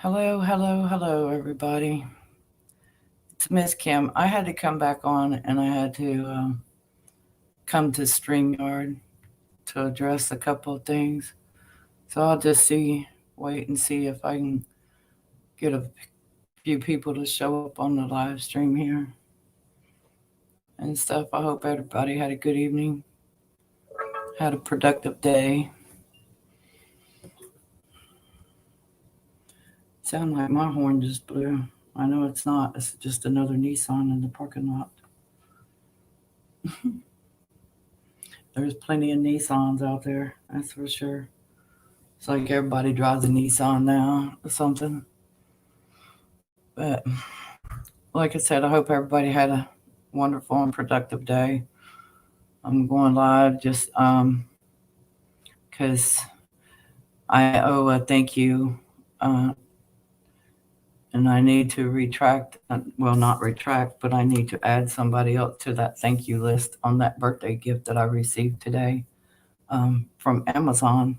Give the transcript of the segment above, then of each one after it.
Hello, hello, hello, everybody. It's Miss Kim. I had to come back on and I had to come to StreamYard to address a couple of things. So I'll just wait and see if I can get a few people to show up on the live stream here and stuff. I hope everybody had a good evening, had a productive day. Sound like my horn just blew. I know it's not. It's just another Nissan in the parking lot. There's plenty of Nissans out there, that's for sure. It's like everybody drives a Nissan now or something. But like I said, I hope everybody had a wonderful and productive day. I'm going live just because I owe a thank you, uh, and I need to retract. Well, not retract, but I need to add somebody else to that thank you list on that birthday gift that I received today from Amazon.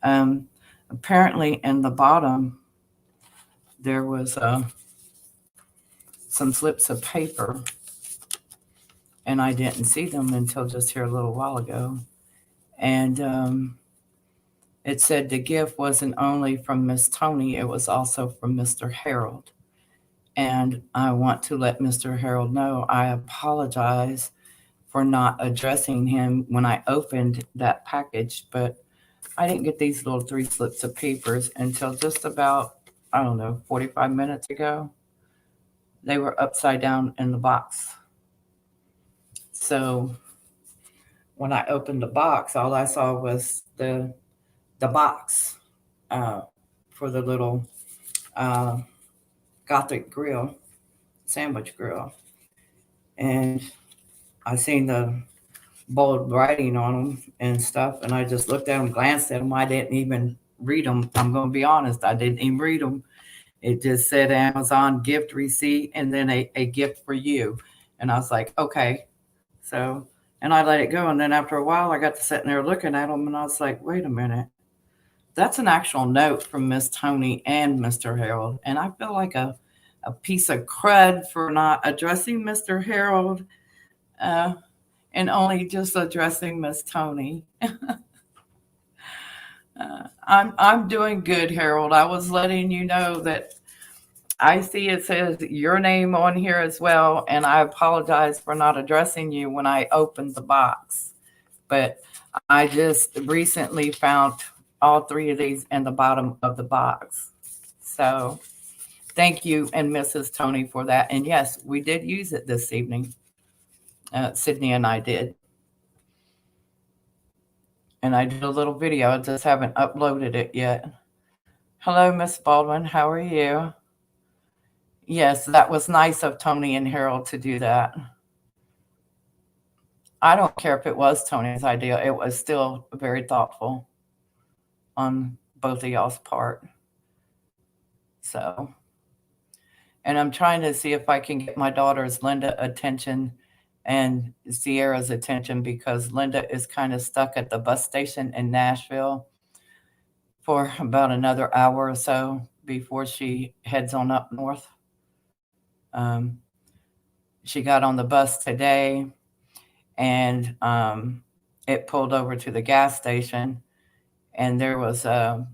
Um, Apparently, in the bottom there was some slips of paper, and I didn't see them until just here a little while ago. And it said the gift wasn't only from Miss Tony, it was also from Mr. Harold. And I want to let Mr. Harold know I apologize for not addressing him when I opened that package, but I didn't get these little three slips of papers until just about, I don't know, 45 minutes ago. They were upside down in the box. So when I opened the box, all I saw was the box uh, for the little uh, Gothic grill, sandwich grill, and I seen the bold writing on them and stuff, and I just looked at them, glanced at them. I didn't even read them. I'm gonna be honest, I didn't even read them. It just said Amazon gift receipt and then a gift for you, and I was like, okay, so. And I let it go, and then after a while, I got to sitting there looking at them, and I was like, "Wait a minute, that's an actual note from Miss Tony and Mr. Harold." And I feel like a piece of crud for not addressing Mr. Harold uh, and only just addressing Miss Tony. I'm doing good, Harold. I was letting you know that I see it says your name on here as well, and I apologize for not addressing you when I opened the box. But I just recently found all three of these in the bottom of the box. So thank you and Mrs. Tony for that. And yes, we did use it this evening. Sydney and I did. And I did a little video. I just haven't uploaded it yet. Hello, Miss Baldwin. How are you? Yes, that was nice of Tony and Harold to do that. I don't care if it was Tony's idea. It was still very thoughtful on both of y'all's part. So, and I'm trying to see if I can get my daughter's Linda attention and Sierra's attention because Linda is kind of stuck at the bus station in Nashville for about another hour or so before she heads on up north. Um, she got on the bus today and it pulled over to the gas station, and there was a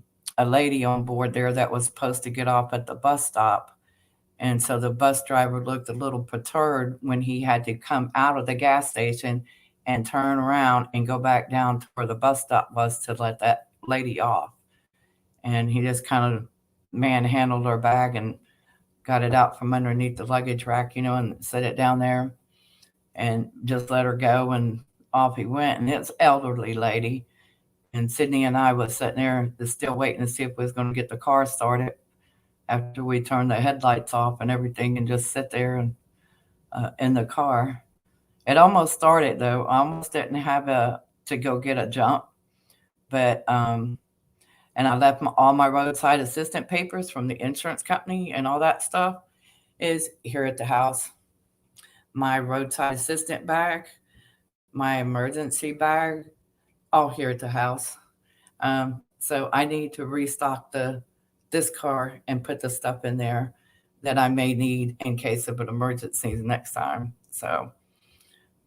lady on board there that was supposed to get off at the bus stop. And so the bus driver looked a little perturbed when he had to come out of the gas station and turn around and go back down to where the bus stop was to let that lady off. And he just kind of manhandled her bag and got it out from underneath the luggage rack, and set it down there and just let her go. And off he went. And it's elderly lady. And Sydney and I was sitting there still waiting to see if we was going to get the car started after we turned the headlights off and everything and just sit there and in the car. It almost started though. I almost didn't have to go get a jump, but and I left all my roadside assistant papers from the insurance company and all that stuff is here at the house. My roadside assistant bag, my emergency bag, all here at the house. So I need to restock this car and put the stuff in there that I may need in case of an emergency next time. So,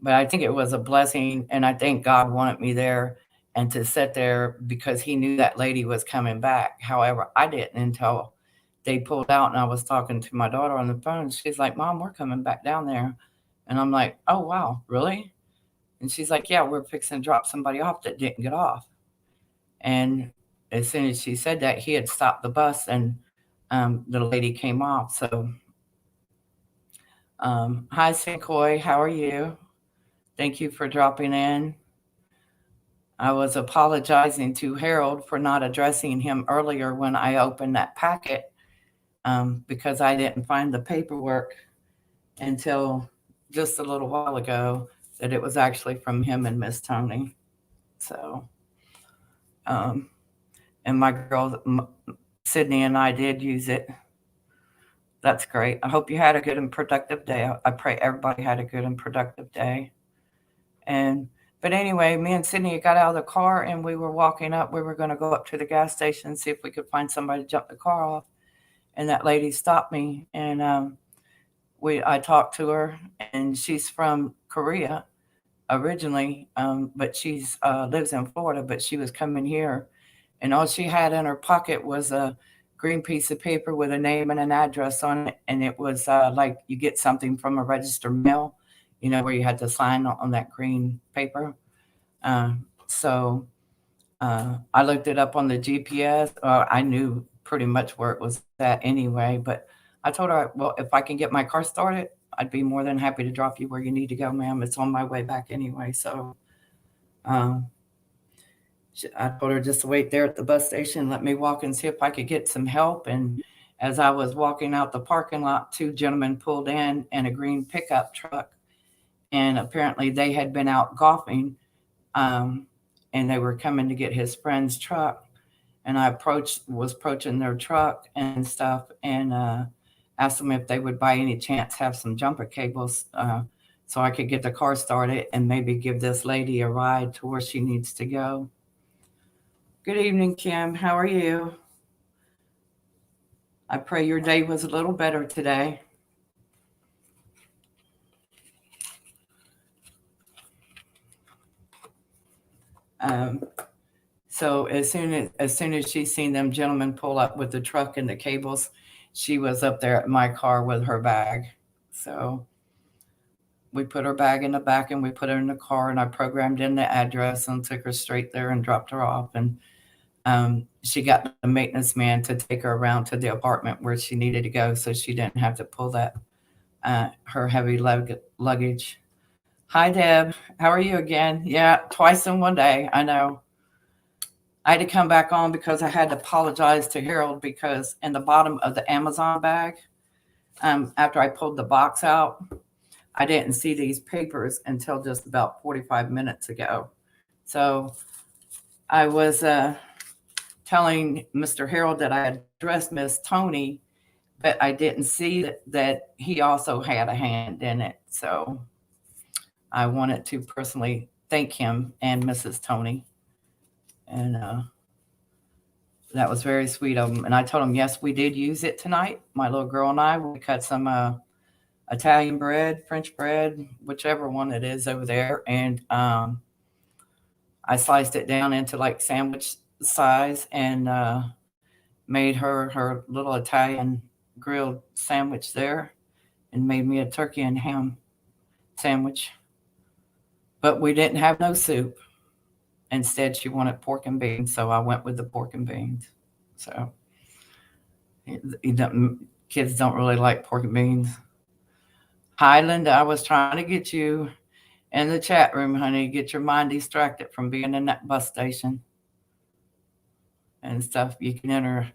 but I think it was a blessing, and I think God wanted me there and to sit there because He knew that lady was coming back. However, I didn't until they pulled out, and I was talking to my daughter on the phone. She's like, "Mom, we're coming back down there," and I'm like, "Oh wow, really?" And she's like, "Yeah, we're fixing to drop somebody off that didn't get off." And as soon as she said that, he had stopped the bus, and the lady came off. So, hi, Sinkoy, how are you? Thank you for dropping in. I was apologizing to Harold for not addressing him earlier when I opened that packet because I didn't find the paperwork until just a little while ago that it was actually from him and Miss Tony. So, um, and my girl Sydney and I did use it. That's great. I hope you had a good and productive day. I pray everybody had a good and productive day. And but anyway, me and Sydney got out of the car and we were walking up. We were going to go up to the gas station and see if we could find somebody to jump the car off. And that lady stopped me, and I talked to her, and she's from Korea originally, but she's lives in Florida. But she was coming here, and all she had in her pocket was a green piece of paper with a name and an address on it, and it was like you get something from a registered mail, where you had to sign on that green paper. Uh, so I looked it up on the GPS. I knew pretty much where it was at anyway, but I told her, well, if I can get my car started, I'd be more than happy to drop you where you need to go, ma'am. It's on my way back anyway. So um, I told her just to wait there at the bus station, let me walk and see if I could get some help. And as I was walking out the parking lot, two gentlemen pulled in a green pickup truck, and apparently they had been out golfing, um, and they were coming to get his friend's truck. And I was approaching their truck and stuff, and asked them if they would by any chance have some jumper cables, so I could get the car started and maybe give this lady a ride to where she needs to go. Good evening, Kim. How are you? I pray your day was a little better today. Um, so as soon as she seen them gentlemen pull up with the truck and the cables, she was up there at my car with her bag. So we put her bag in the back and we put her in the car, and I programmed in the address and took her straight there and dropped her off. And she got the maintenance man to take her around to the apartment where she needed to go, so she didn't have to pull that her heavy luggage. Hi, Deb. How are you again? Yeah, twice in one day. I know. I had to come back on because I had to apologize to Harold because in the bottom of the Amazon bag, after I pulled the box out, I didn't see these papers until just about 45 minutes ago. So I was telling Mr. Harold that I had addressed Miss Tony, but I didn't see that he also had a hand in it. So I wanted to personally thank him and Mrs. Tony. And that was very sweet of him. And I told him, yes, we did use it tonight. My little girl and I, we cut some Italian bread, French bread, whichever one it is over there. And I sliced it down into like sandwich size and made her little Italian grilled sandwich there, and made me a turkey and ham sandwich. But we didn't have no soup. Instead, she wanted pork and beans, so I went with the pork and beans. So kids don't really like pork and beans. Hi, Linda. I was trying to get you in the chat room, honey. Get your mind distracted from being in that bus station and stuff. You can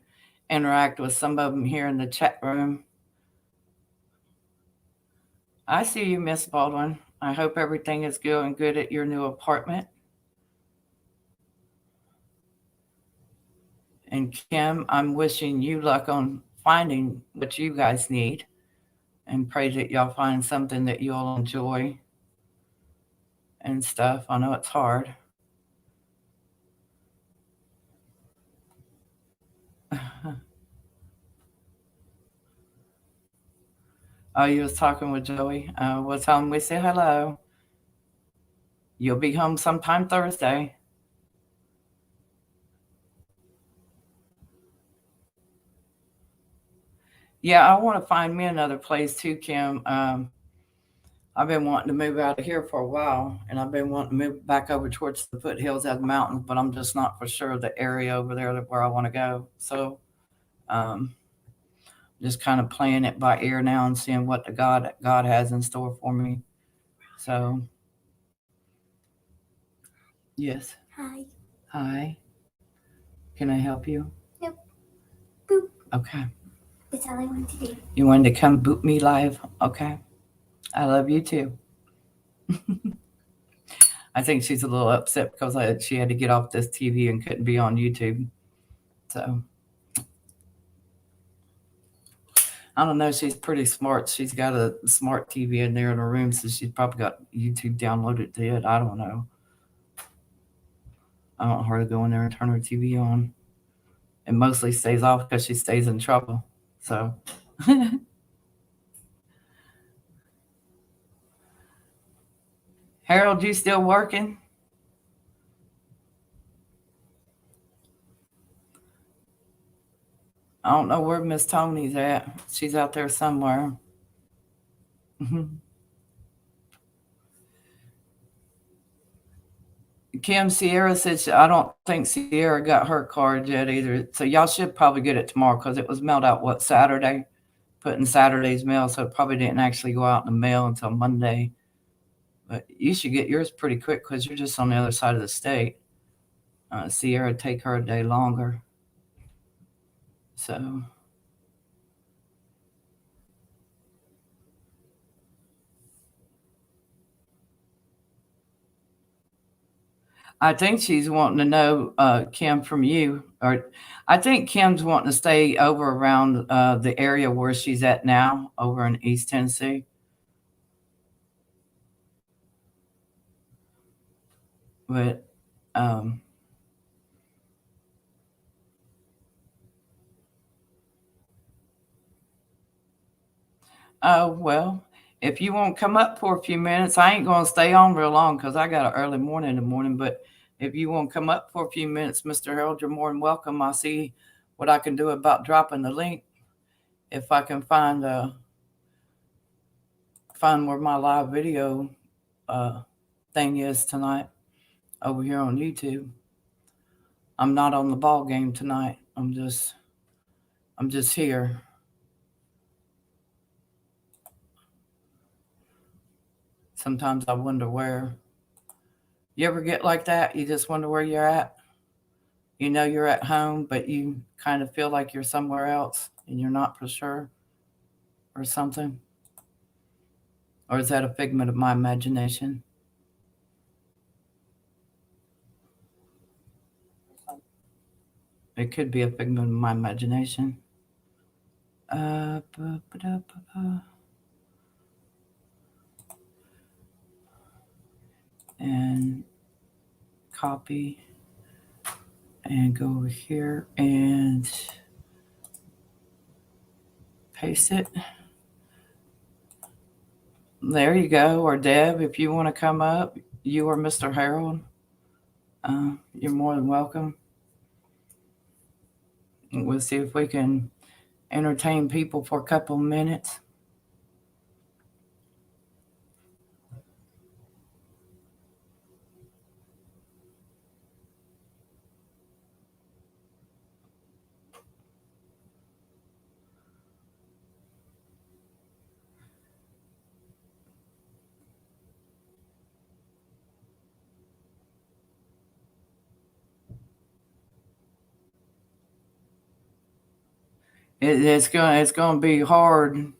interact with some of them here in the chat room. I see you, Miss Baldwin. I hope everything is going good at your new apartment. And Kim, I'm wishing you luck on finding what you guys need, and pray that y'all find something that you'll enjoy and stuff. I know it's hard. Oh, you was talking with Joey. Well, tell him we say hello. You'll be home sometime Thursday. Yeah, I want to find me another place too, Kim. I've been wanting to move out of here for a while, and I've been wanting to move back over towards the foothills of the mountains, but I'm just not for sure the area over there where I want to go. So, um, just kind of playing it by ear now and seeing what the God has in store for me. So, yes. Hi. Hi. Can I help you? Nope. Boop. Okay. That's all I wanted to do. You wanted to come boot me live? Okay. I love you too. I think she's a little upset because she had to get off this TV and couldn't be on YouTube. So I don't know. She's pretty smart. She's got a smart TV in there in her room, so she's probably got YouTube downloaded to it. I don't know. I don't want her to go in there and turn her TV on. It mostly stays off because she stays in trouble. So Harold, you still working? I don't know where Miss Tony's at. She's out there somewhere. Kim Sierra said I don't think Sierra got her card yet either. So y'all should probably get it tomorrow because it was mailed out what Saturday, put in Saturday's mail, so it probably didn't actually go out in the mail until Monday. But you should get yours pretty quick because you're just on the other side of the state. Sierra take her a day longer. So I think she's wanting to know, Kim, from you, or I think Kim's wanting to stay over around the area where she's at now, over in East Tennessee. But um, oh well, if you won't come up for a few minutes, I ain't gonna stay on real long because I got an early morning in the morning. But if you won't come up for a few minutes, Mr. Harold, you're more than welcome. I'll see what I can do about dropping the link if I can find where my live video uh, thing is tonight over here on YouTube. I'm not on the ball game tonight. I'm just here. Sometimes I wonder where. You ever get like that? You just wonder where you're at. You know you're at home, but you kind of feel like you're somewhere else and you're not for sure or something. Or is that a figment of my imagination? It could be a figment of my imagination. And copy and go over here and paste it. There you go. Or Deb, if you want to come up, you or Mr. Harold, you're more than welcome. We'll see if we can entertain people for a couple of minutes. It's gonna be hard,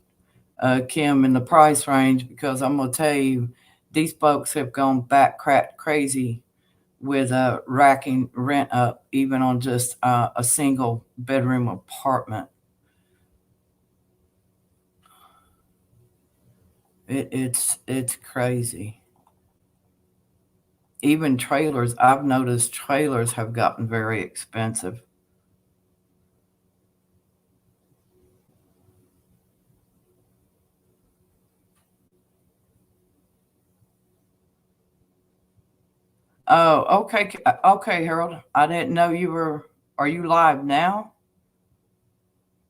Kim, in the price range because I'm gonna tell you, these folks have gone back crazy with racking rent up even on just a single bedroom apartment. It's crazy. Even trailers, I've noticed trailers have gotten very expensive. Oh, okay. Okay, Harold. I didn't know you were. Are you live now?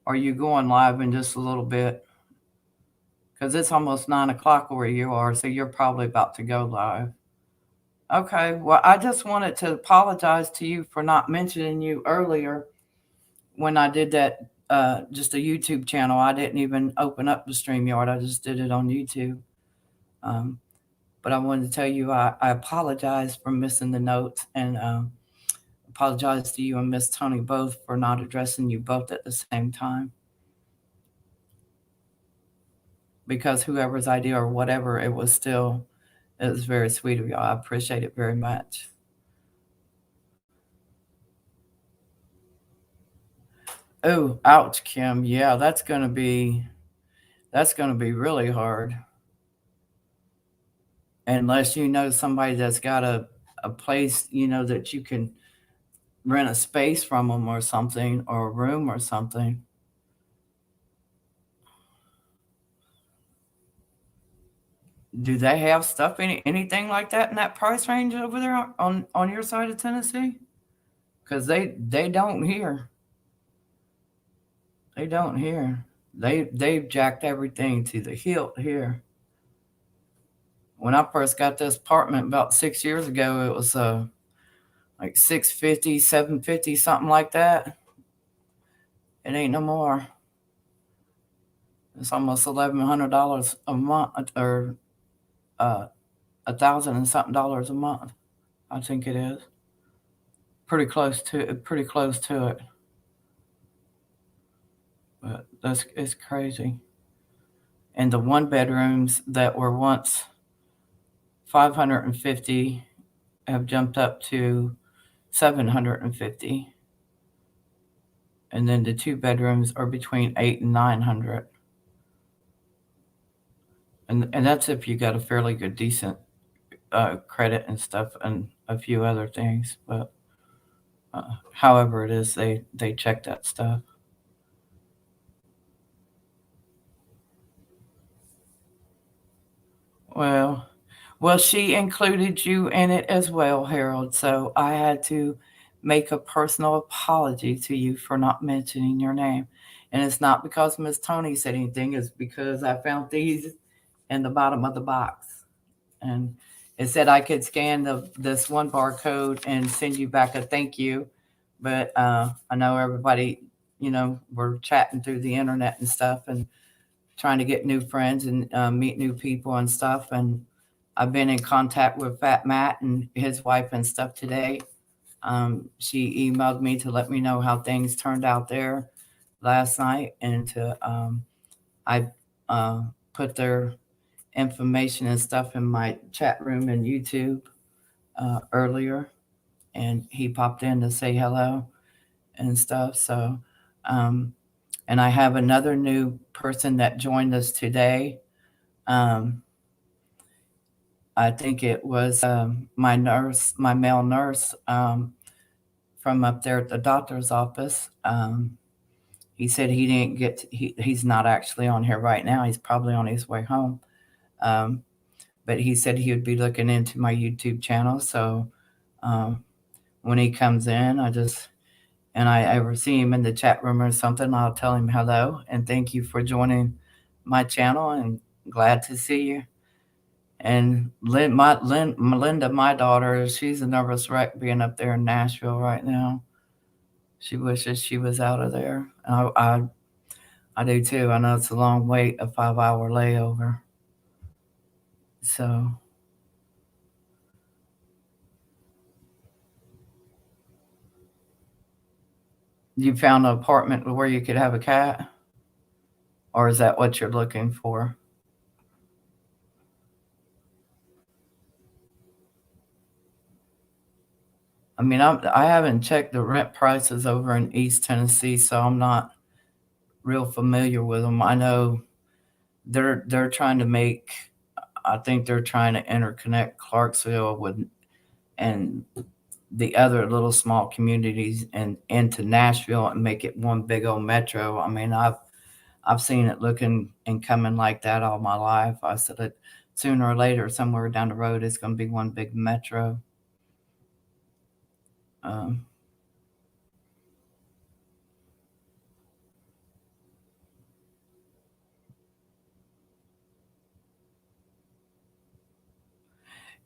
Are you going live in just a little bit? Because it's almost 9 o'clock where you are, so you're probably about to go live. Okay. Well, I just wanted to apologize to you for not mentioning you earlier when I did that. Just a YouTube channel. I didn't even open up the StreamYard. I just did it on YouTube. Um, but I wanted to tell you I apologize for missing the notes and apologize to you and Miss Tony both for not addressing you both at the same time. Because whoever's idea or whatever, it was very sweet of y'all. I appreciate it very much. Oh, ouch, Kim. Yeah, that's gonna be really hard. Unless you know somebody that's got a place, that you can rent a space from them or something, or a room or something. Do they have stuff anything like that in that price range over there on your side of Tennessee? Because they don't here. They don't here. They've jacked everything to the hilt here. When I first got this apartment about 6 years ago, it was like 650, 750, something like that. It ain't no more. It's almost $1,100 a month, or $1,000 and something dollars a month. I think it is pretty close to it. But it's crazy. And the one bedrooms that were once 550 have jumped up to 750. And then the two bedrooms are between 8 and 900. And that's if you got a fairly good, decent credit and stuff, and a few other things. But however it is, they check that stuff. Well, she included you in it as well, Harold. So I had to make a personal apology to you for not mentioning your name. And it's not because Miss Tony said anything, it's because I found these in the bottom of the box. And it said I could scan this one barcode and send you back a thank you. But I know everybody, we're chatting through the internet and stuff and trying to get new friends and meet new people and stuff. And I've been in contact with Fat Matt and his wife and stuff today. She emailed me to let me know how things turned out there last night, and I put their information and stuff in my chat room and YouTube earlier, and he popped in to say hello and stuff. So, and I have another new person that joined us today. I think it was my male nurse from up there at the doctor's office. He said he didn't he's not actually on here right now. He's probably on his way home. But he said he would be looking into my YouTube channel. So when he comes in, I ever see him in the chat room or something, I'll tell him hello and thank you for joining my channel, and glad to see you. And Melinda, my daughter, she's a nervous wreck being up there in Nashville right now. She wishes she was out of there. I do too. I know it's a long wait, a 5-hour layover. So you found an apartment where you could have a cat? Or is that what you're looking for? I mean, I haven't checked the rent prices over in East Tennessee, so I'm not real familiar with them. I know they're trying to make. I think they're trying to interconnect Clarksville with and the other little small communities and into Nashville and make it one big old metro. I mean, I've seen it looking and coming like that all my life. I said that sooner or later, somewhere down the road, it's going to be one big metro. Um,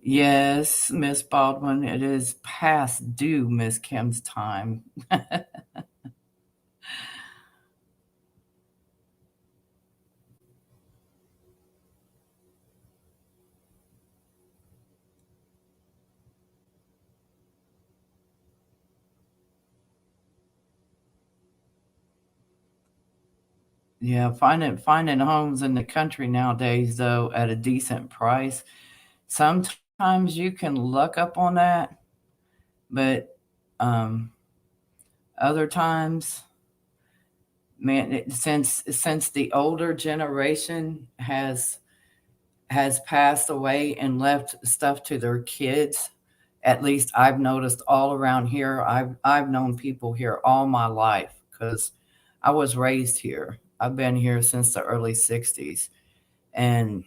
yes, Miss Baldwin, it is past due Miss Kim's time. Yeah, finding homes in the country nowadays, though, at a decent price. Sometimes you can luck up on that, but um, other times, man, since the older generation has passed away and left stuff to their kids, at least I've noticed all around here. I've known people here all my life because I was raised here. I've been here since the early '60s, and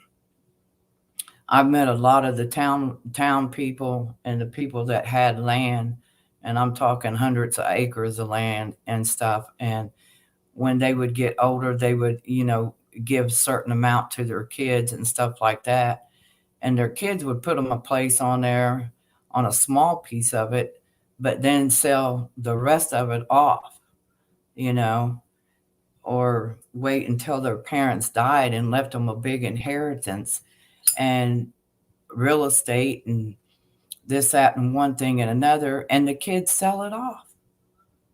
I've met a lot of the town people and the people that had land, and I'm talking hundreds of acres of land and stuff. And when they would get older, they would, give certain amount to their kids and stuff like that. And their kids would put them a place on there on a small piece of it, but then sell the rest of it off, you know, or wait until their parents died and left them a big inheritance. And real estate and this, that, and one thing and another, and the kids sell it off.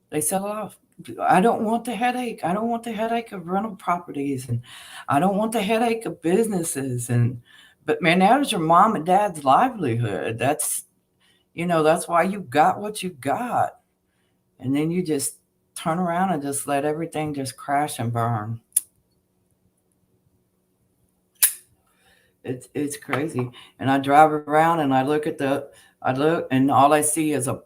They sell it off. I don't want the headache. I don't want the headache of rental properties, and I don't want the headache of businesses. And but man, that is your mom and dad's livelihood. That's why you got what you got, and then you just turn around and just let everything just crash and burn. It's crazy. And I drive around and I look and all I see is a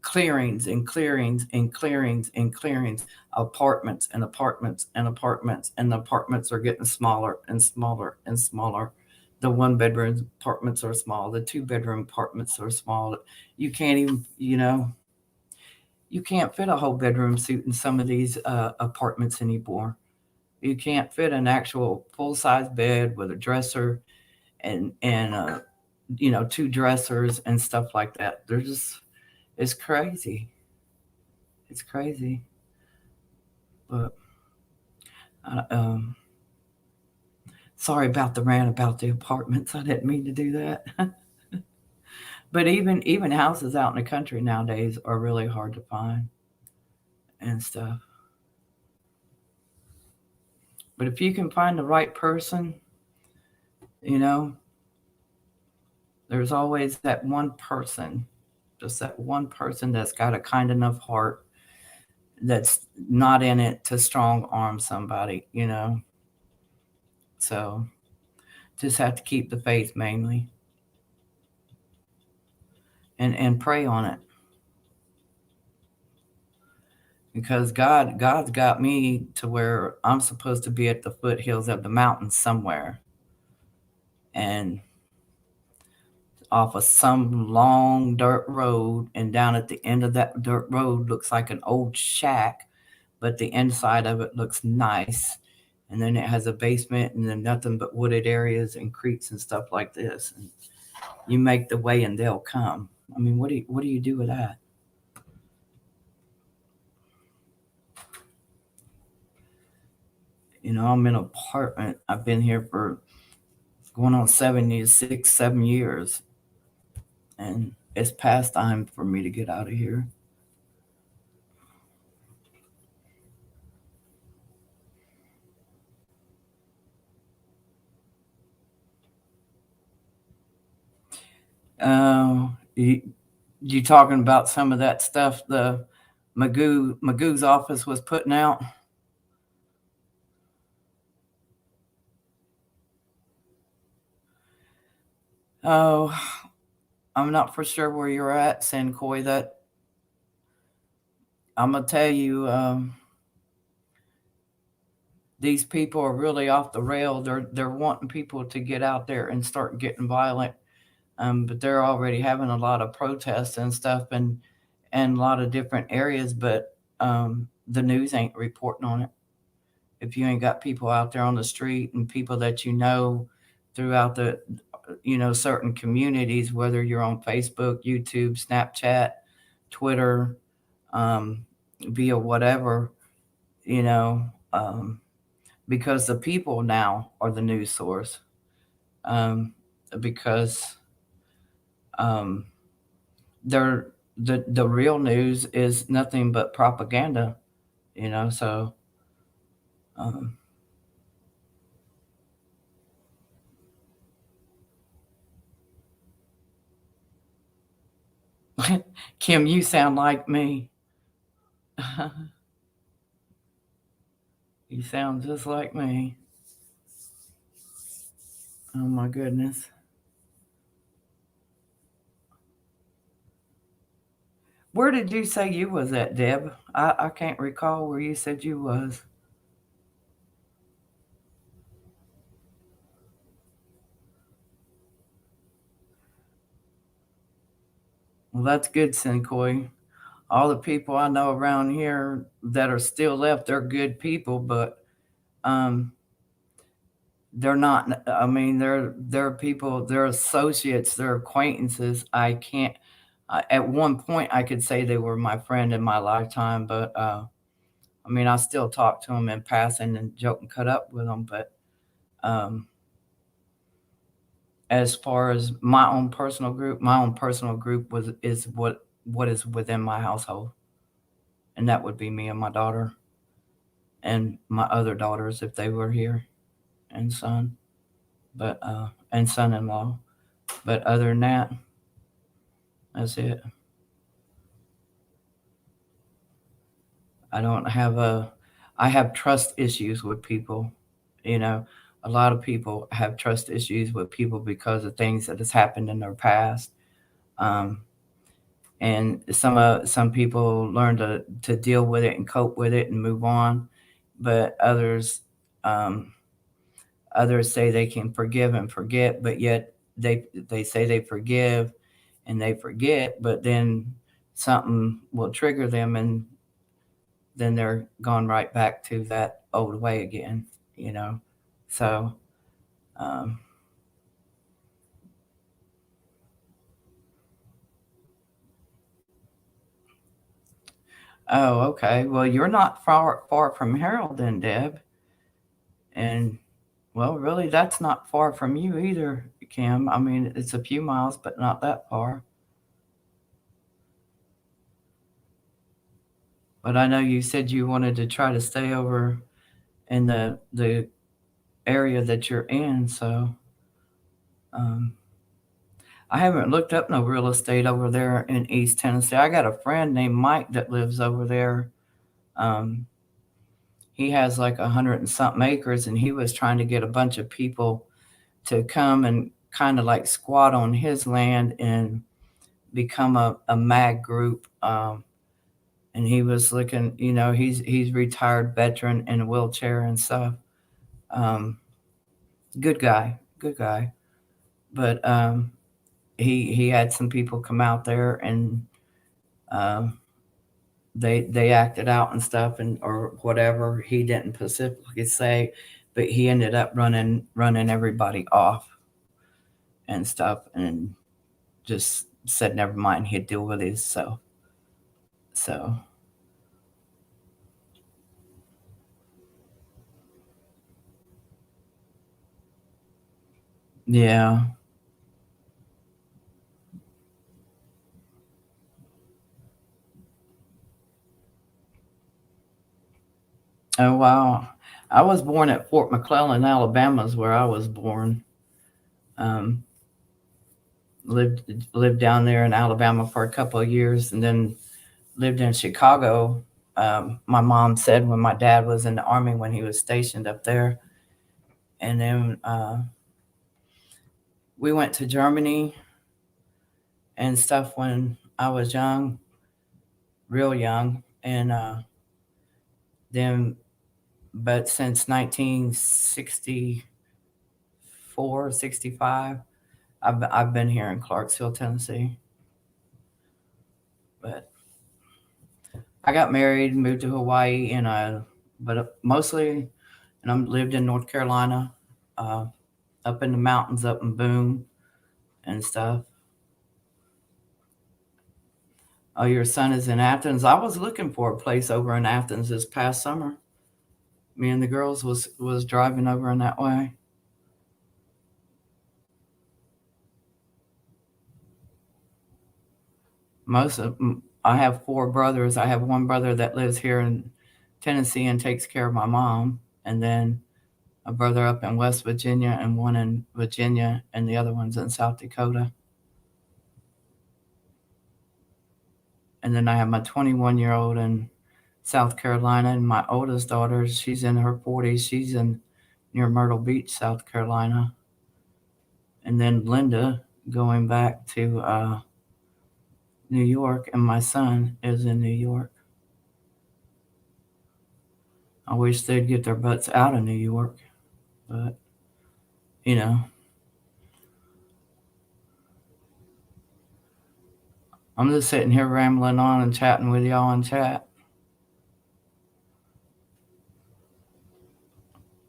clearings and clearings and clearings and clearings, apartments and apartments and apartments, and the apartments are getting smaller and smaller and smaller. The one bedroom apartments are small. The two-bedroom apartments are small. You can't even, you can't fit a whole bedroom suite in some of these apartments anymore. You can't fit an actual full-size bed with a dresser and two dressers and stuff like that. They're just it's crazy. It's crazy. But uh, um, sorry about the rant about the apartments. I didn't mean to do that. But even houses out in the country nowadays are really hard to find and stuff. But if you can find the right person, you know, there's always that one person, just that one person that's got a kind enough heart that's not in it to strong arm somebody. So just have to keep the faith mainly and pray on it because God's got me to where I'm supposed to be at the foothills of the mountains somewhere, and off of some long dirt road, and down at the end of that dirt road looks like an old shack, but the inside of it looks nice. And then it has a basement and then nothing but wooded areas and creeks and stuff like this. And you make the way and they'll come. I mean, what do you do with that? I'm in an apartment. I've been here for going on 7 years, 6, 7 years, and it's past time for me to get out of here. You talking about some of that stuff the Magoo's office was putting out? Oh, I'm not for sure where you're at, Sancoy. That I'm gonna tell you, these people are really off the rail. They're wanting people to get out there and start getting violent, but they're already having a lot of protests and stuff. And and a lot of different areas, but the news ain't reporting on it. If you ain't got people out there on the street and people that you know throughout the certain communities, whether you're on Facebook, YouTube, Snapchat, Twitter, via whatever, you know, because the people now are the news source. Because they're the real news is nothing but propaganda, so um, Kim, you sound like me. You sound just like me. Oh my goodness. Where did you say you was at, Deb? I can't recall where you said you was. Well, that's good, Sincoy. All the people I know around here that are still left, they're good people, but um, they're not. I mean, they're people, they're associates, they're acquaintances. I can't. At one point, I could say they were my friend in my lifetime, but I mean, I still talk to them in passing and joke and cut up with them. But um, as far as my own personal group was is what is within my household, and that would be me and my daughter and my other daughters if they were here, and son, but and son-in-law. But other than that, that's it. I don't have a I have trust issues with people. You know, a lot of people have trust issues with people because of things that has happened in their past. Um, and some people learn to deal with it and cope with it and move on, but um, others say they can forgive and forget, but yet they say they forgive and they forget, but then something will trigger them, and then they're gone right back to that old way again, you know. So, um, oh, okay. Well, you're not far from Harold then, Deb, and well, really, that's not far from you either, Kim. I mean, it's a few miles, but not that far. But I know you said you wanted to try to stay over in the area that you're in, so um, I haven't looked up no real estate over there in East Tennessee. I got a friend named Mike that lives over there. Um, he has like 100 and something acres, and he was trying to get a bunch of people to come and kind of like squat on his land and become a mag group. And he was looking, he's retired veteran in a wheelchair and stuff. Um, good guy. But he had some people come out there, and um, they acted out and stuff, and or whatever. He didn't specifically say, but he ended up running everybody off and stuff, and just said never mind, he'd deal with his. So yeah. Oh wow. I was born at Fort McClellan, Alabama is where I was born. Um, lived down there in Alabama for a couple of years, and then lived in Chicago. My mom said when my dad was in the army, when he was stationed up there, and then we went to Germany and stuff when I was young, real young, and then but since 1964, 65, I've been here in Clarksville, Tennessee. But I got married, moved to Hawaii, but mostly, and I lived in North Carolina, up in the mountains, up in Boone and stuff. Oh, your son is in Athens. I was looking for a place over in Athens this past summer. Me and the girls was driving over in that way. I have four brothers. I have one brother that lives here in Tennessee and takes care of my mom, and then a brother up in West Virginia and one in Virginia, and the other one's in South Dakota. And then I have my 21-year-old in South Carolina, and my oldest daughter, she's in her 40s. She's in near Myrtle Beach, South Carolina. And then Linda going back to New York, and my son is in New York. I wish they'd get their butts out of New York, but you know, I'm just sitting here rambling on and chatting with y'all in chat.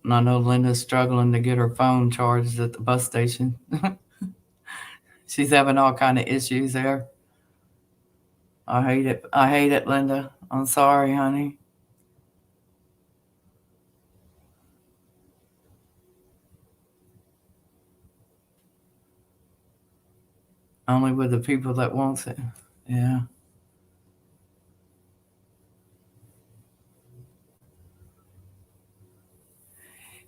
And I know Linda's struggling to get her phone charged at the bus station. She's having all kind of issues there. I hate it. I hate it, Linda. I'm sorry, honey. Only with the people that wants it. Yeah.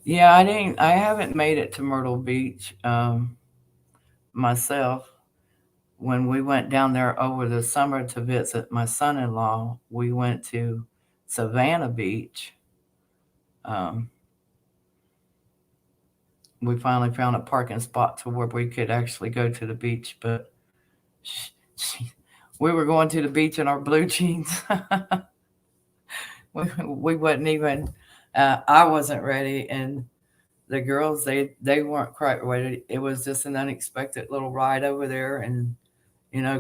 Yeah, I haven't made it to Myrtle Beach myself. When we went down there over the summer to visit my son-in-law, we went to Savannah Beach. Um, we finally found a parking spot to where we could actually go to the beach, but we were going to the beach in our blue jeans. we wasn't even. I wasn't ready, and the girls they weren't quite ready. It was just an unexpected little ride over there, and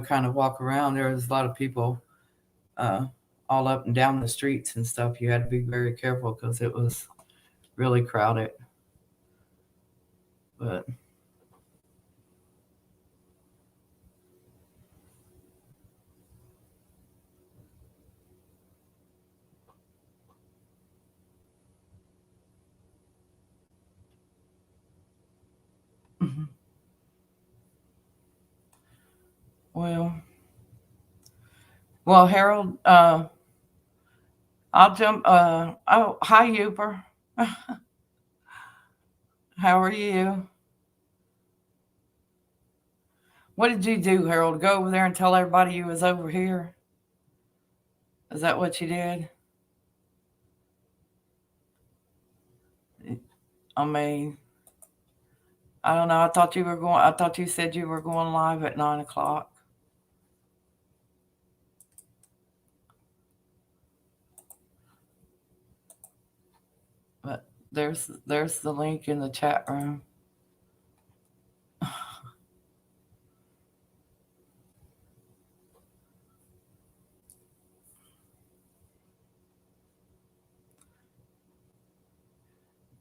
kind of walk around. There was a lot of people uh, all up and down the streets and stuff. You had to be very careful because it was really crowded. But well, Harold, I'll jump. Oh, hi, Uber. How are you? What did you do, Harold? Go over there and tell everybody you was over here? Is that what you did? I mean, I don't know. I thought you were going. I thought you said you were going live at 9 o'clock. But there's the link in the chat room.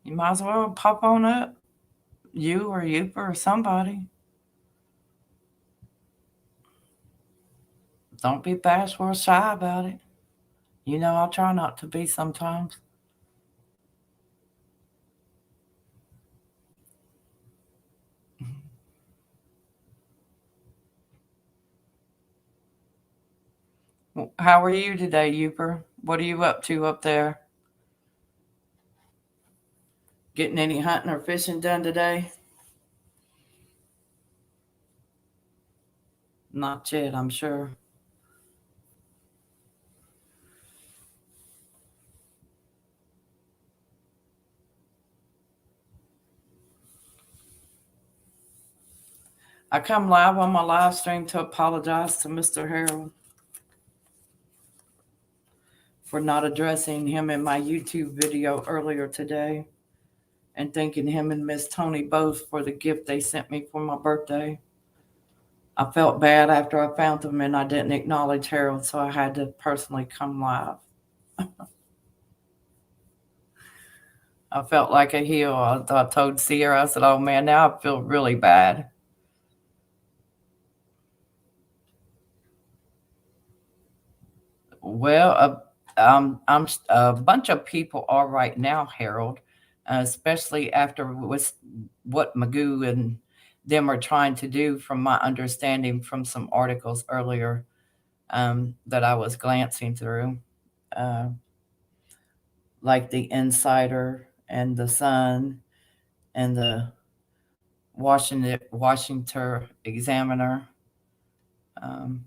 You might as well pop on up. You or Youper or somebody. Don't be bashful or shy about it. I'll try not to be sometimes. How are you today, Youper? What are you up to up there? Getting any hunting or fishing done today? Not yet, I'm sure. I come live on my live stream to apologize to Mr. Harold for not addressing him in my YouTube video earlier today and thanking him and Miss Tony both for the gift they sent me for my birthday. I felt bad after I found them and I didn't acknowledge Harold, so I had to personally come live. I felt like a heel. I told Sierra, I said, oh man, now I feel really bad. Well, a bunch of people are right now, Harold, especially after what Magoo and them are trying to do, from my understanding from some articles earlier that I was glancing through, uh, like the Insider and the Sun and the Washington Examiner. Um,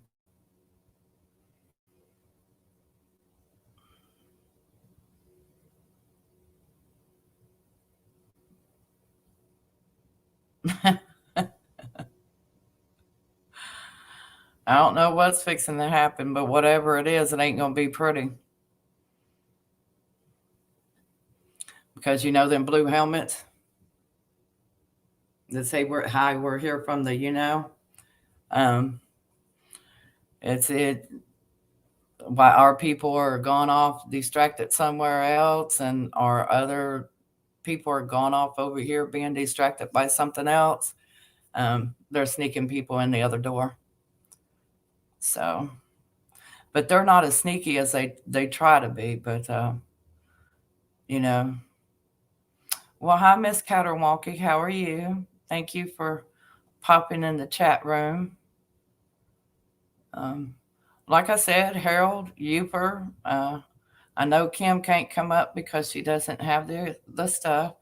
I don't know what's fixing to happen, but whatever it is, it ain't gonna be pretty. Because you know them blue helmets that say we're here from the. Um, it's it why our people are gone off distracted somewhere else, and our other people are gone off over here being distracted by something else. They're sneaking people in the other door. So, but they're not as sneaky as they try to be. But you know, well, hi, Miss Catterwalkie. How are you? Thank you for popping in the chat room. Um, like I said, Harold, Uper. I know Kim can't come up because she doesn't have the stuff,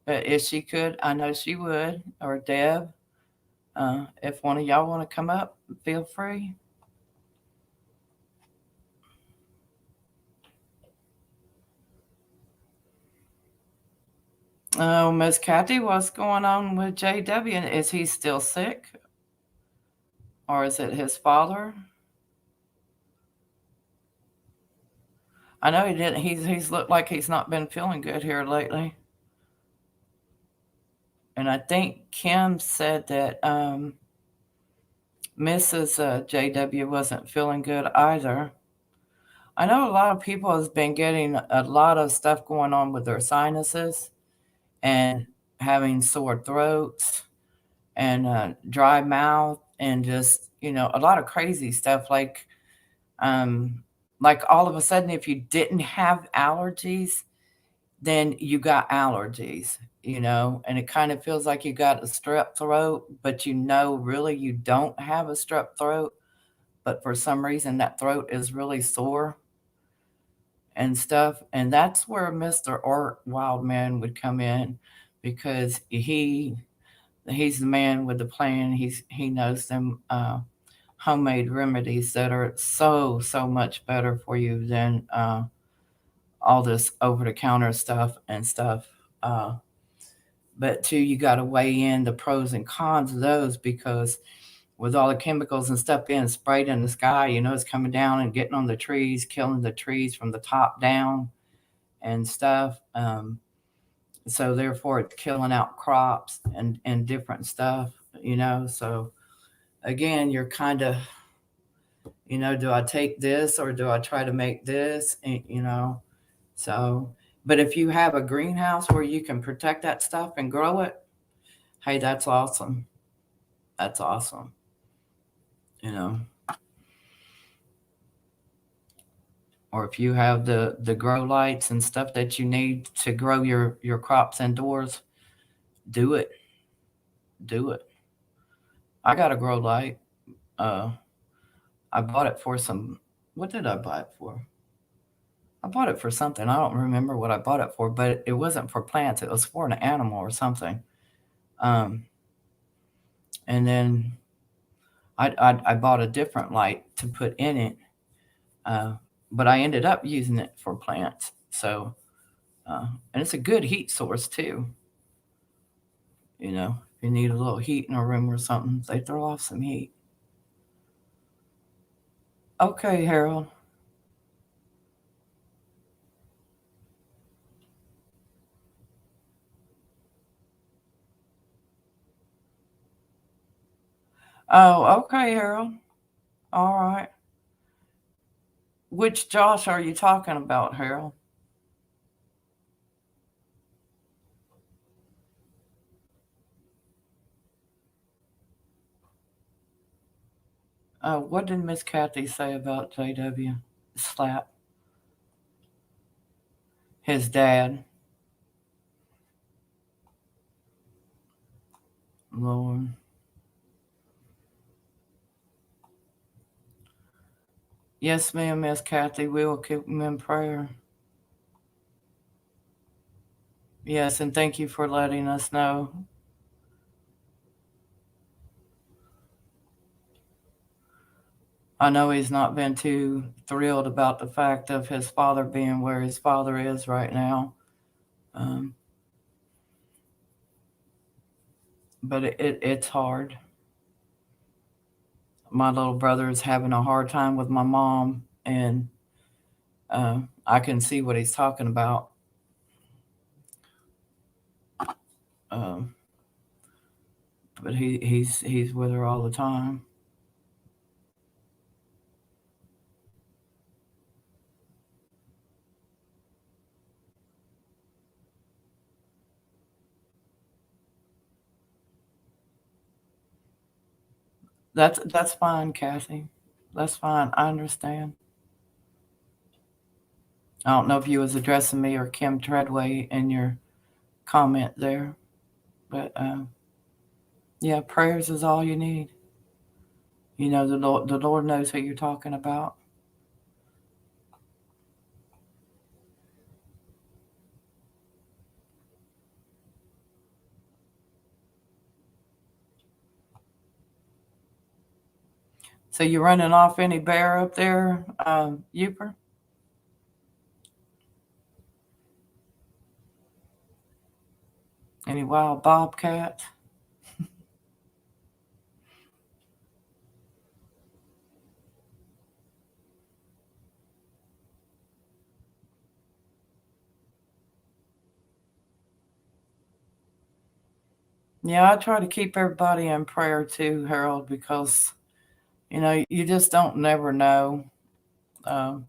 but if she could, I know she would. Or Deb, if one of y'all want to come up, feel free. Oh, Miss Kathy, what's going on with JW? Is he still sick, or is it his father? I know he didn't. He's looked like he's not been feeling good here lately. And I think Kim said that Mrs. JW wasn't feeling good either. I know a lot of people has been getting a lot of stuff going on with their sinuses and having sore throats and dry mouth and just a lot of crazy stuff like all of a sudden if you didn't have allergies, then you got allergies, and it kind of feels like you got a strep throat, but really you don't have a strep throat, but for some reason that throat is really sore and stuff. And that's where Mr. Art Wildman would come in, because he's the man with the plan. He knows them homemade remedies that are so much better for you than all this over-the-counter stuff and stuff. But too, you got to weigh in the pros and cons of those, because with all the chemicals and stuff being sprayed in the sky, it's coming down and getting on the trees, killing the trees from the top down and stuff. So therefore, it's killing out crops and different stuff. So again, you're kind of, do I take this or do I try to make this? So, but if you have a greenhouse where you can protect that stuff and grow it, hey, that's awesome. That's awesome. Or if you have the grow lights and stuff that you need to grow your crops indoors, do it. Do it. I got a grow light. I bought it for some. What did I buy it for? I bought it for something. I don't remember what I bought it for, but it wasn't for plants. It was for an animal or something. And then I bought a different light to put in it, but I ended up using it for plants. So, and it's a good heat source too. If you need a little heat in a room or something, they throw off some heat. Okay, Harold. Oh, okay, Harold. All right. Which Josh are you talking about, Harold? What did Miss Kathy say about JW? Slap his dad. Lord. Yes, ma'am, Miss Kathy. We will keep him in prayer. Yes, and thank you for letting us know. I know he's not been too thrilled about the fact of his father being where his father is right now. Um, but it's hard. My little brother is having a hard time with my mom, and I can see what he's talking about. Um, but he's with her all the time. That's fine, Kathy. That's fine. I understand. I don't know if you was addressing me or Kim Treadway in your comment there, but yeah, prayers is all you need. You know, the Lord knows who you're talking about. So you running off any bear up there, Uper? Any wild bobcats? Yeah, I try to keep everybody in prayer too, Harold, because you know you just don't never know um,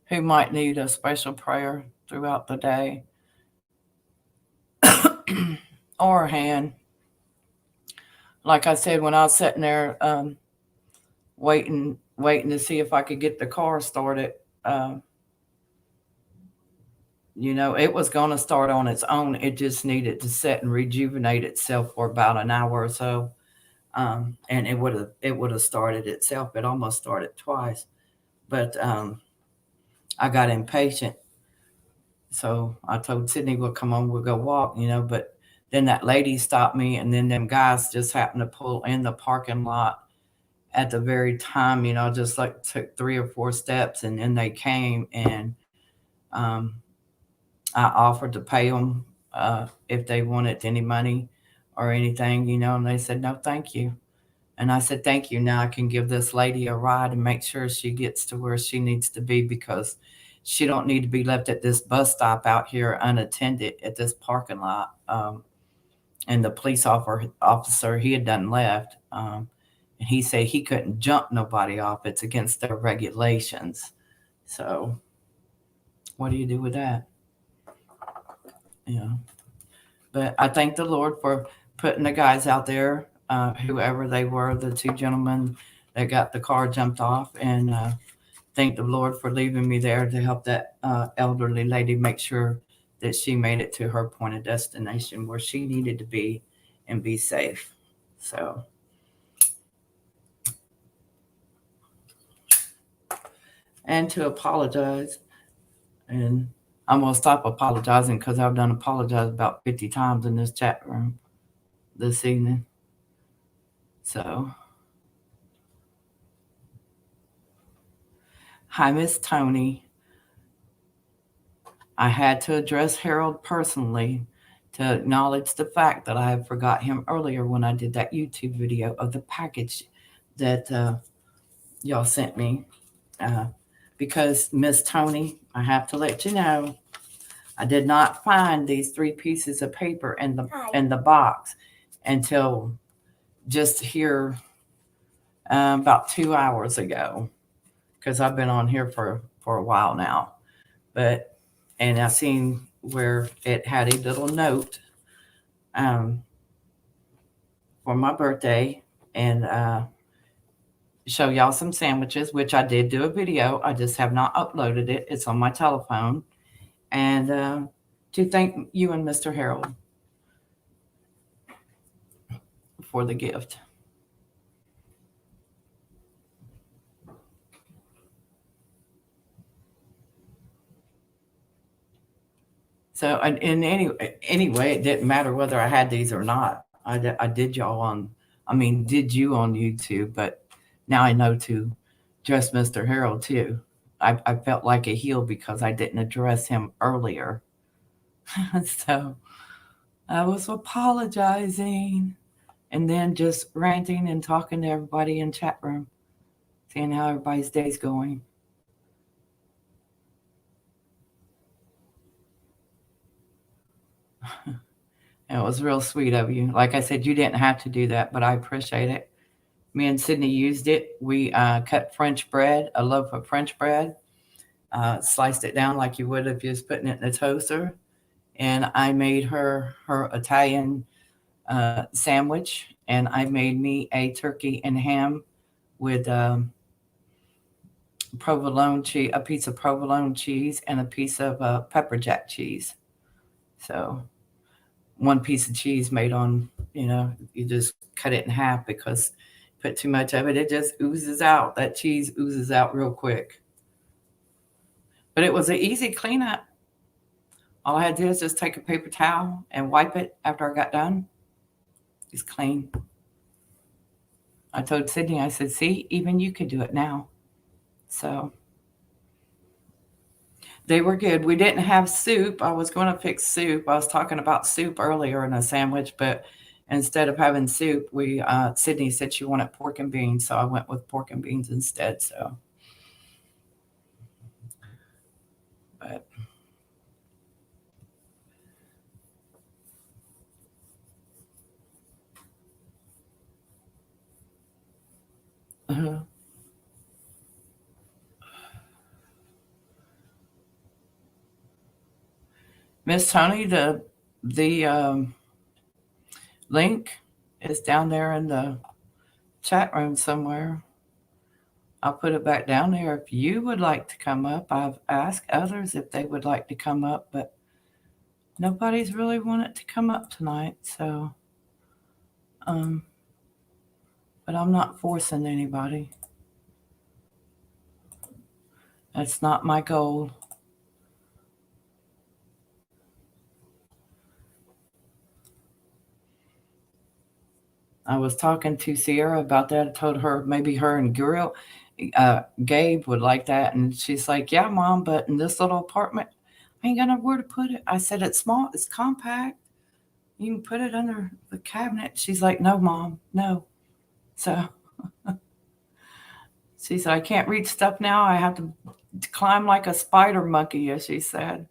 who might need a special prayer throughout the day or a hand. Like I said, when I was sitting there waiting to see if I could get the car started, um, you know, it was going to start on its own. It just needed to sit and rejuvenate itself for about an hour or so, and it would have started itself. It almost started twice, but I got impatient, so I told Sydney, "We'll come on, we'll go walk," you know. But then that lady stopped me, and then them guys just happened to pull in the parking lot at the very time, you know, just like took 3 or 4 steps, and then they came and um, I offered to pay them if they wanted any money or anything, you know, and they said, no, thank you. And I said, thank you. Now I can give this lady a ride and make sure she gets to where she needs to be because she don't need to be left at this bus stop out here unattended at this parking lot. And the police officer, he had done left. And he said he couldn't jump nobody off. It's against their regulations. So what do you do with that? Yeah. But I thank the Lord for putting the guys out there, whoever they were, the 2 gentlemen that got the car jumped off, and thank the Lord for leaving me there to help that elderly lady make sure that she made it to her point of destination where she needed to be and be safe. So, and to apologize, and I'm gonna stop apologizing because I've done apologized about 50 times in this chat room this evening. So, hi, Miss Tony. I had to address Harold personally to acknowledge the fact that I had forgot him earlier when I did that YouTube video of the package that y'all sent me. Uh, because Miss Tony, I have to let you know, I did not find these 3 pieces of paper in the box until just here about 2 hours ago, because I've been on here for a while now. And I seen where it had a little note for my birthday, and show y'all some sandwiches, which I did do a video. I just have not uploaded it. It's on my telephone. And to thank you and Mr. Harold for the gift. So, anyway, it didn't matter whether I had these or not. I did did you on YouTube, but now I know to address Mr. Harold too. I felt like a heel because I didn't address him earlier. So I was apologizing and then just ranting and talking to everybody in chat room, seeing how everybody's day's going. It was real sweet of you. Like I said, you didn't have to do that, but I appreciate it. Me and Sydney used it. We cut French bread, a loaf of French bread, sliced it down like you would if you was putting it in a toaster. And I made her Italian sandwich, and I made me a turkey and ham with provolone cheese, a piece of provolone cheese, and a piece of pepper jack cheese. So one piece of cheese made on, you just cut it in half because put too much of it, it just oozes out. That cheese oozes out real quick. But it was an easy cleanup. All I had to do is just take a paper towel and wipe it after I got done. It's clean. I told Sydney, I said, see, even you could do it now. So they were good. We didn't have soup. I was going to fix soup. I was talking about soup earlier in a sandwich, but instead of having soup, Sydney said she wanted pork and beans, so I went with pork and beans instead. So, but Miss Tony, the link is down there in the chat room somewhere. I'll put it back down there if you would like to come up. I've asked others if they would like to come up, but nobody's really wanted to come up tonight. So, but I'm not forcing anybody. That's not my goal. I was talking to Sierra about that. I told her maybe her and Gabe would like that. And she's like, yeah, Mom, but in this little apartment, I ain't got nowhere to put it. I said, it's small, it's compact. You can put it under the cabinet. She's like, no, Mom, no. So she said, I can't reach stuff now. I have to climb like a spider monkey, as she said,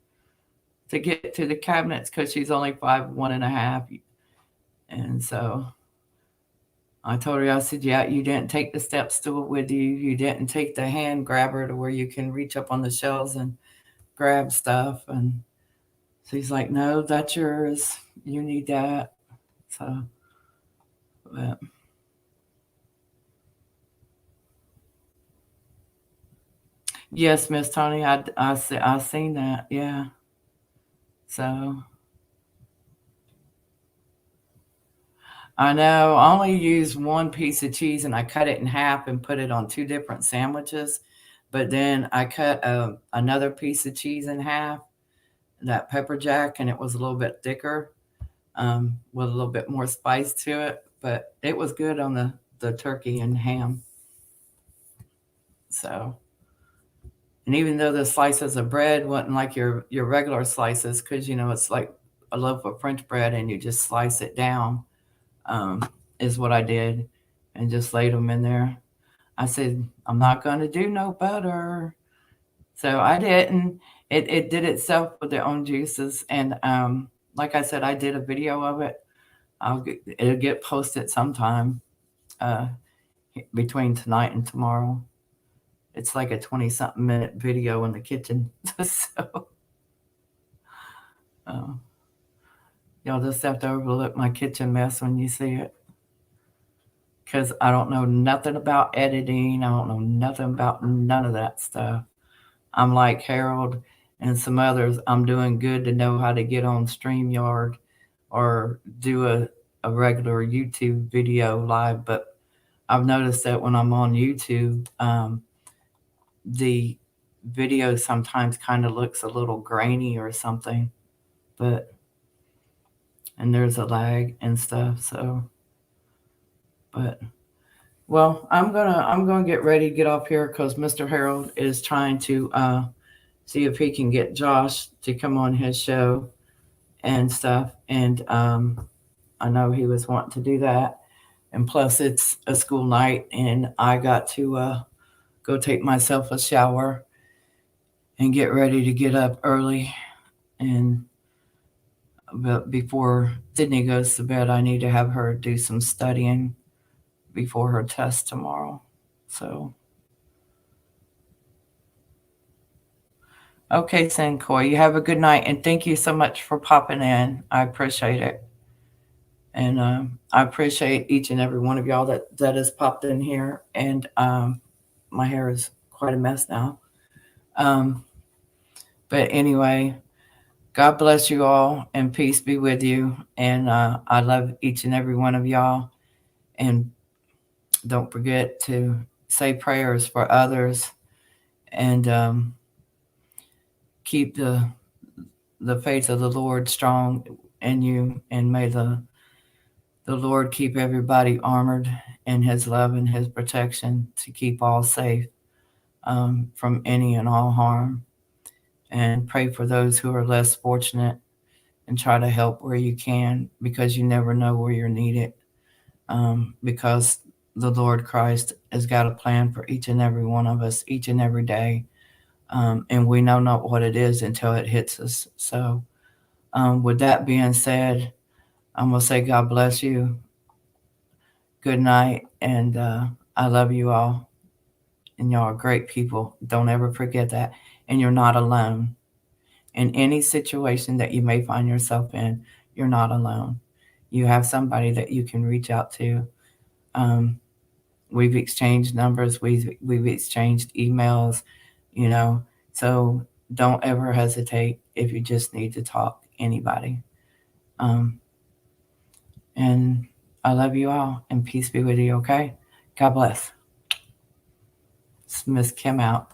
to get to the cabinets because she's only 5'1.5". And so I told her, I said, yeah, you didn't take the step stool with you. You didn't take the hand grabber to where you can reach up on the shelves and grab stuff. And she's like, no, that's yours. You need that. So, but yes, Miss Tony, I seen that. Yeah. So I know I only used one piece of cheese and I cut it in half and put it on 2 different sandwiches. But then I cut another piece of cheese in half, that pepper jack, and it was a little bit thicker with a little bit more spice to it. But it was good on the turkey and ham. So, and even though the slices of bread wasn't like your regular slices, because, it's like a loaf of French bread and you just slice it down, is what I did, and just laid them in there. I said, I'm not going to do no butter. So I didn't. It did itself with their own juices. And like I said, I did a video of it. It'll get posted sometime between tonight and tomorrow. It's like a 20-something minute video in the kitchen. So y'all just have to overlook my kitchen mess when you see it. Because I don't know nothing about editing. I don't know nothing about none of that stuff. I'm like Harold and some others. I'm doing good to know how to get on StreamYard or do a regular YouTube video live. But I've noticed that when I'm on YouTube, the video sometimes kind of looks a little grainy or something. And there's a lag and stuff. So, well, I'm gonna get ready to get off here because Mr. Harold is trying to see if he can get Josh to come on his show and stuff. And I know he was wanting to do that. And plus, it's a school night, and I got to go take myself a shower and get ready to get up early. But before Sydney goes to bed, I need to have her do some studying before her test tomorrow. So, okay, Sankoy, you have a good night, and thank you so much for popping in. I appreciate it. And I appreciate each and every one of y'all that has popped in here. And my hair is quite a mess now. But anyway, God bless you all, and peace be with you. And I love each and every one of y'all. And don't forget to say prayers for others, and keep the faith of the Lord strong in you. And may the Lord keep everybody armored in his love and his protection to keep all safe from any and all harm. And pray for those who are less fortunate, and try to help where you can, because you never know where you're needed. Because the Lord Christ has got a plan for each and every one of us, each and every day. And we know not what it is until it hits us. So with that being said, I'm going to say God bless you. Good night. And I love you all. And y'all are great people. Don't ever forget that. And you're not alone. In any situation that you may find yourself in, you're not alone. You have somebody that you can reach out to. We've exchanged numbers. We've exchanged emails, so don't ever hesitate if you just need to talk anybody. And I love you all, and peace be with you, okay? God bless. It's Miss Kim out.